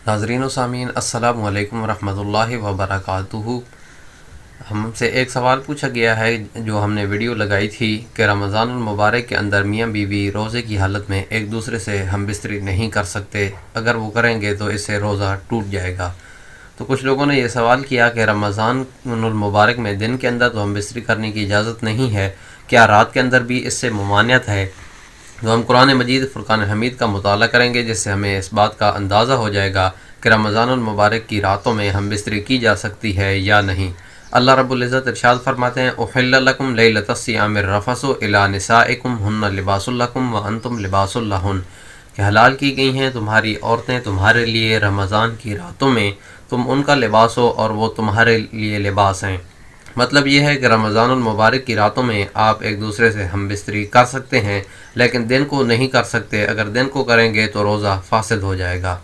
नाज़रीन व सामीन अस्सलामु अलैकुम रहमतुल्लाहि व बरकातुहू। हमसे एक सवाल पूछा गया है जो हमने वीडियो लगाई थी कि रमज़ानुल मुबारक के अंदर मियाँ बीवी रोज़े की हालत में एक दूसरे से हम बिस्तरी नहीं कर सकते, अगर वो करेंगे तो इससे रोज़ा टूट जाएगा। तो कुछ लोगों ने यह सवाल किया कि रमज़ानुल मुबारक में दिन के अंदर तो हम बिस्तरी करने की इजाज़त नहीं है, क्या रात के अंदर भी इससे ममानियत है? तो हम कुरान मजीद फ़ुरक़ान हमीद का मुताला करेंगे, जिससे हमें इस बात का अंदाज़ा हो जाएगा कि रमज़ानुल मुबारक की रातों में हम बिस्तरी की जा सकती है या नहीं। अल्लाह रब्बुल इज़्ज़त इरशाद फरमाते हैं, उहिल्ल लकुम लैलतस सियामिर रफ़सु इला निसाइकुम हुन्ना लिबासुल लकुम व अंतुम लिबासुल लहुन, कि हलाल की गई हैं तुम्हारी औरतें तुम्हारे लिए रमज़ान की रातों में, तुम उनका लिबास हो और वो तुम्हारे लिए लिबास हैं। मतलब यह है कि रमज़ानुल मुबारक की रातों में आप एक दूसरे से हम बिस्तरी कर सकते हैं, लेकिन दिन को नहीं कर सकते। अगर दिन को करेंगे तो रोज़ा फासिद हो जाएगा।